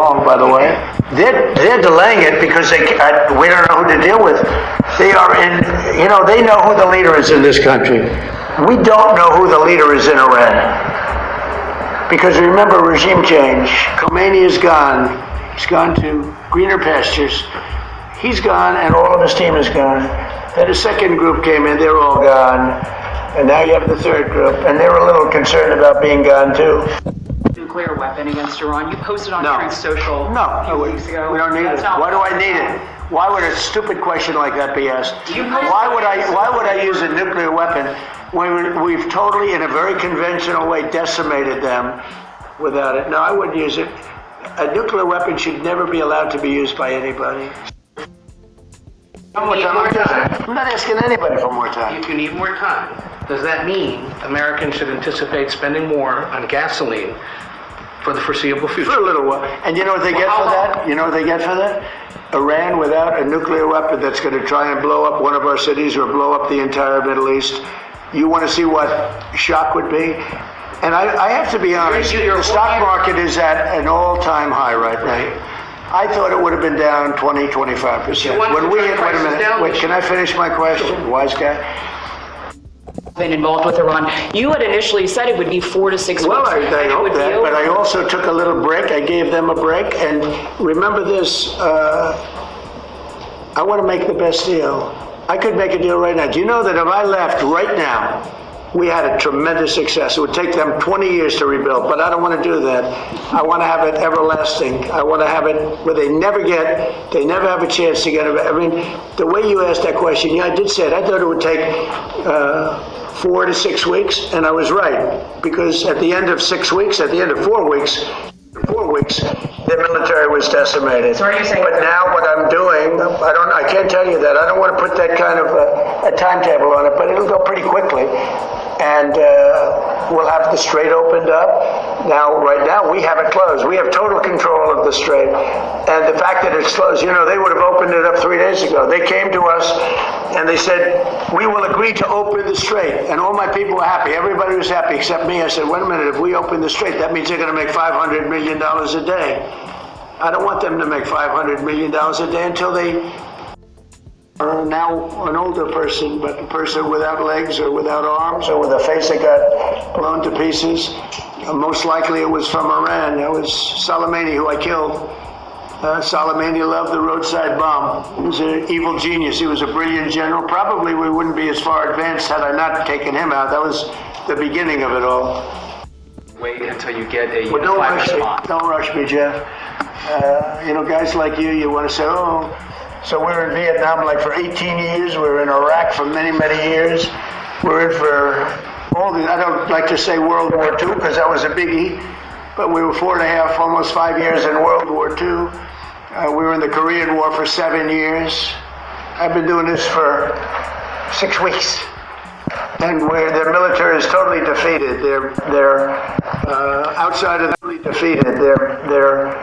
wrong, by the way. They're delaying it because we don't know who to deal with. They know who the leader is in this country. We don't know who the leader is in Iran. Because remember, regime change. Khomeini is gone. He's gone to greener pastures. He's gone, and all of his team is gone. Then a second group came in, they're all gone. And now you have the third group, and they're a little concerned about being gone too. Nuclear weapon against Iran. You posted on No. Truth Social No, a few weeks ago. we don't need it. Why do I need it? Why would a stupid question like that be asked? Why would I use a nuclear weapon when we've totally, in a very conventional way, decimated them without it? No, I wouldn't use it. A nuclear weapon should never be allowed to be used by anybody. More time. I'm not asking anybody for more time. If you need more time, does that mean Americans should anticipate spending more on gasoline for the foreseeable future? For a little while. And you know what they get for that? You know what they get for that? Iran without a nuclear weapon that's going to try and blow up one of our cities or blow up the entire Middle East. You want to see what shock would be? And I have to be honest, the stock market is at an all-time high right now. I thought it would have been down 20, 25%. When we hit, wait a minute, wait, can I finish my question, wise guy? Been involved with Iran. You had initially said it would be 4 to 6 Well, weeks. I hope that, but I also took a little break. I gave them a break, and remember this, I want to make the best deal. I could make a deal right now. Do you know that if I left right now, we had a tremendous success. It would take them 20 years to rebuild, but I don't want to do that. I want to have it everlasting. I want to have it where they never have a chance to get it. I mean, the way you asked that question, yeah, I did say it. I thought it would take 4 to 6 weeks, and I was right. Because at the end of 6 weeks, at the end of 4 weeks, the military was decimated. So are you saying? But now what I'm doing, I can't tell you that. I don't want to put that kind of a timetable on it, but it'll go pretty quickly. And we'll have the Strait opened up. Now, right now, we have it closed. We have total control of the Strait. And the fact that it's closed, they would have opened it up 3 days ago. They came to us and they said, we will agree to open the Strait. And all my people were happy. Everybody was happy except me. I said, wait a minute, if we open the Strait, that means they're going to make $500 million a day. I don't want them to make $500 million a day until they are now an older person, but a person without legs or without arms or with a face that got blown to pieces. Most likely it was from Iran. That was Soleimani, who I killed. Soleimani loved the roadside bomb. He was an evil genius. He was a brilliant general. Probably we wouldn't be as far advanced had I not taken him out. That was the beginning of it all. Wait until you get a Well, don't unified rush me. response. Don't rush me, Jeff. Guys like you want to say, so we're in Vietnam like for 18 years. We're in Iraq for many, many years. We're in for I don't like to say World War II because that was a biggie, but we were 4.5, almost 5 years in World War II. We were in the Korean War for 7 years. I've been doing this for 6 weeks. And where their military is totally defeated. They're outside of the defeated. They're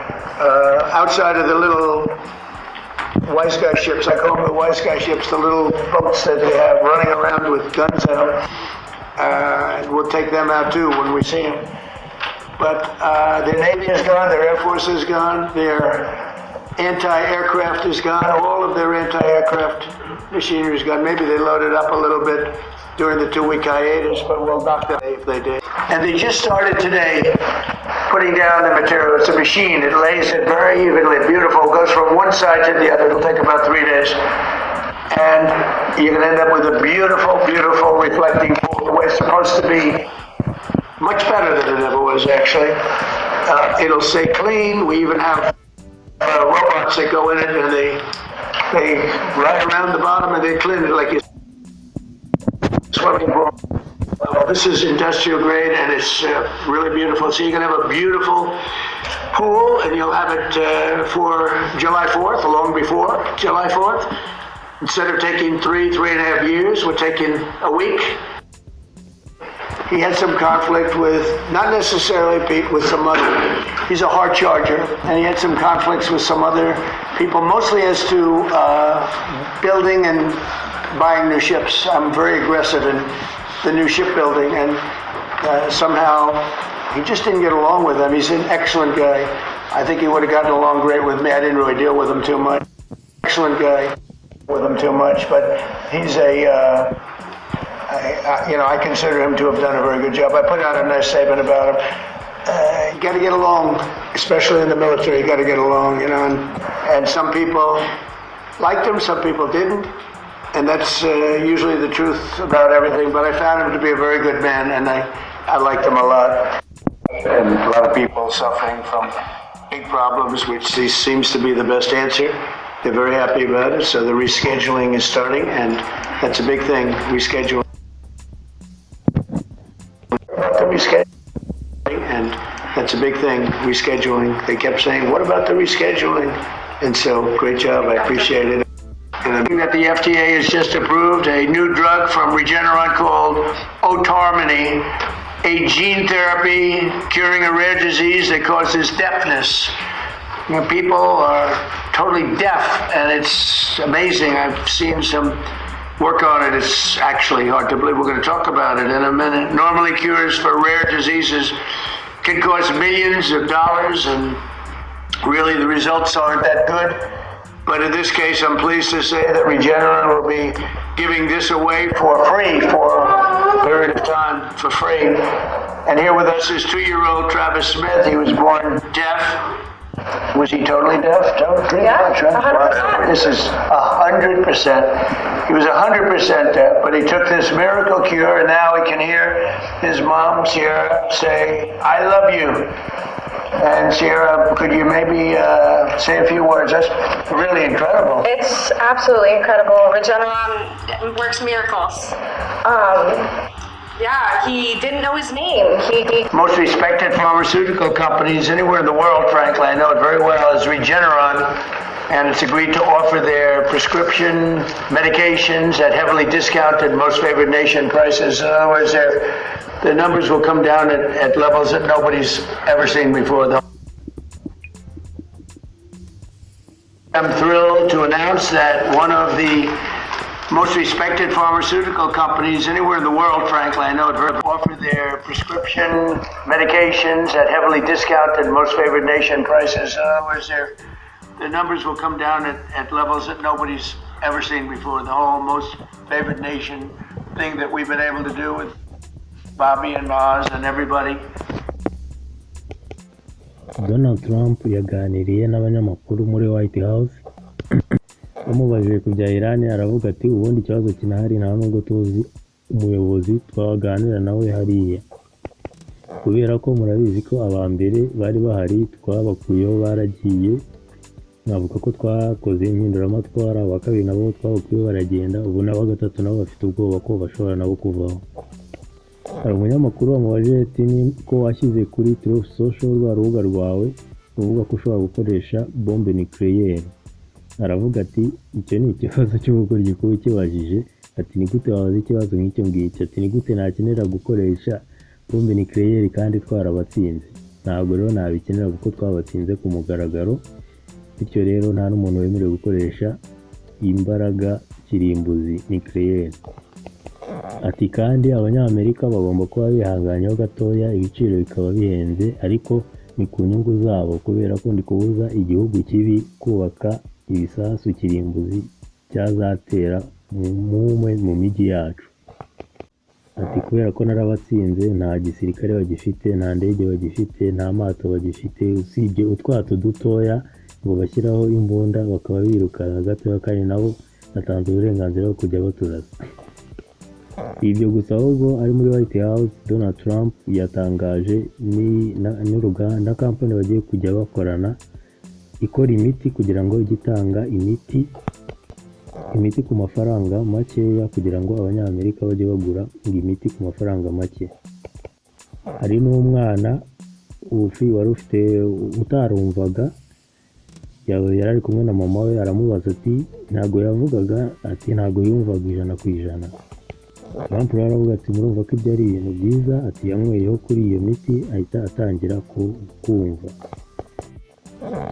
outside of the little wise guy ships. I call them the wise guy ships, the little boats that they have running around with guns in them. And we'll take them out too when we see them. But their Navy is gone, their Air Force is gone, their anti-aircraft is gone, all of their anti-aircraft machinery is gone. Maybe they loaded up a little bit during the 2-week hiatus, but we'll knock them if they did. And they just started today putting down the material. It's a machine. It lays it very evenly, beautiful. It goes from one side to the other. It'll take about 3 days. And you're going to end up with a beautiful, beautiful reflecting pool the way it's supposed to be. Much better than it ever was, actually. It'll stay clean. We even have robots that go in it and they ride around the bottom and they clean it like it's swimming pool. This is industrial grade and it's really beautiful. So you're going to have a beautiful pool and you'll have it for July 4th, long before July 4th. Instead of taking 3.5 years, we're taking a week. He had some conflict with, not necessarily Pete, with some other, he's a hard charger, and he had some conflicts with some other people, mostly as to building and buying new ships. I'm very aggressive in the new shipbuilding, and somehow he just didn't get along with them. He's an excellent guy. I think he would have gotten along great with me. I didn't really deal with him too much. Excellent guy. With him too much, but he's I consider him to have done a very good job. I put out a nice statement about him. You got to get along, especially in the military. You got to get along, and some people liked him, some people didn't, and that's usually the truth about everything. But I found him to be a very good man, and I liked him a lot. And a lot of people suffering from big problems, which seems to be the best answer. They're very happy about it, so the rescheduling is starting, and that's a big thing, rescheduling. And that's a big thing, rescheduling. They kept saying, what about the rescheduling? And so, great job, I appreciate it. And I think that the FDA has just approved a new drug from Regeneron called Hormuz, a gene therapy curing a rare disease that causes deafness. People are totally deaf, and it's amazing. I've seen some work on it. It's actually hard to believe. We're going to talk about it in a minute. Normally, cures for rare diseases can cost millions of dollars, and really the results aren't that good. But in this case, I'm pleased to say that Regeneron will be giving this away for free for a period of time, for free. And here with us is 2-year-old Travis Smith. He was born deaf. Was he totally deaf? Don't drink much, right? 100%. This is 100%. He was 100% deaf, but he took this miracle cure, and now he can hear his mom, Sierra, say, I love you. And Sierra, could you maybe say a few words? That's really incredible. It's absolutely incredible. Regeneron works miracles. Yeah, he didn't know his name. He Most respected pharmaceutical companies anywhere in the world, frankly, I know it very well, is Regeneron, and it's agreed to offer their prescription medications at heavily discounted, most favored nation prices. In other words, the numbers will come down at levels that nobody's ever seen before. I'm thrilled to announce that one of the most respected pharmaceutical companies anywhere in the world, frankly, I know it very well, offer their prescription medications at heavily discounted, most favored nation prices. In other words, the numbers will come down at levels that nobody's ever seen before. The whole most favored nation thing that we've been able to do with Bobby and Maz and everybody. Donald Trump yaganiriye n'abanyamakuru muri White House bamubajije ku bya Iran, aravuga ati ubundi ikibazo kinahari nta nubwo tuzi umuyobozi twaganira nawe hariya, kubera ko murabizi ko abambere bari bahari twabakuyeho baragiye, navuga ko twakoze impinduramatwara, aba kabiri nabo twabakuyeho baragenda, ubu n'aba gatatu nabo bafite ubwoba ko bashobora nabo kuvaho. Hari umunyamakuru wamubajije ati ni ko washyize kuri Truth Social rwa rubuga rwawe uvuga ko ushobora gukoresha bombe nucléaire, aravuga ati icyo ni ikibazo cy'ubugoryi kuba ukibajije, ati ni gute wabaza ikibazo nk'icyo ngicyo, ati ni gute nakenera gukoresha bombe nucléaire kandi twarabatsinze? Ntabwo rero nabikenera kuko twabatsinze ku mugaragaro, bityo rero nta n'umuntu wemerewe gukoresha imbaraga kirimbuzi nucléaire. Ati kandi abanyamerika bagomba kuba bihanganyeho gatoya, ibiciro bikaba bihenze ariko ni ku nyungu zabo, kubera ko ndi kubuza igihugu kibi kubaka ibisasu kirimbuzi cyazatera mu mijyi yacu. Ati kubera ko narabatsinze, nta gisirikare bagifite, nta ndege bagifite, nta mato bagifite, usibye utwato dutoya ngo bashyiraho imbunda bakaba birukanka gatoya, kandi nabo natanze uburenganzira bwo kujya baturasa. Ibyo gusa ahubwo ari muri White House, Donald Trump yatangaje n'uruganda kampani bagiye kujya bakorana ikora imiti kugira ngo ijye itanga imiti ku mafaranga makeya, kugira ngo abanyamerika bajye bagura imiti ku mafaranga make. Hari n'umwana wari ufite utarumvaga, yari ari kumwe na mama we, aramubaza ati ntabwo yavugaga, ati ntabwo yumvaga 100%. Trump rero aravuga ati murumva ko ibyo ari ibintu byiza, ati yanyweyeho kuri iyo miti ahita atangira kumva.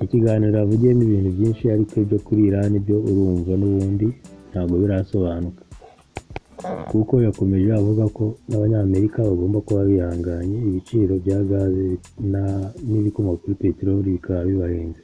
Ikiganiro avugiyemo ibintu byinshi, ariko ibyo kuri Iran byo urumva n'ubundi ntabwo birasobanuka. kuko yakomeje avuga ko n'abanyamerika bagomba kuba bihanganye ibiciro bya gaze n'ibikomoka kuri peteroli bikaba bibahenze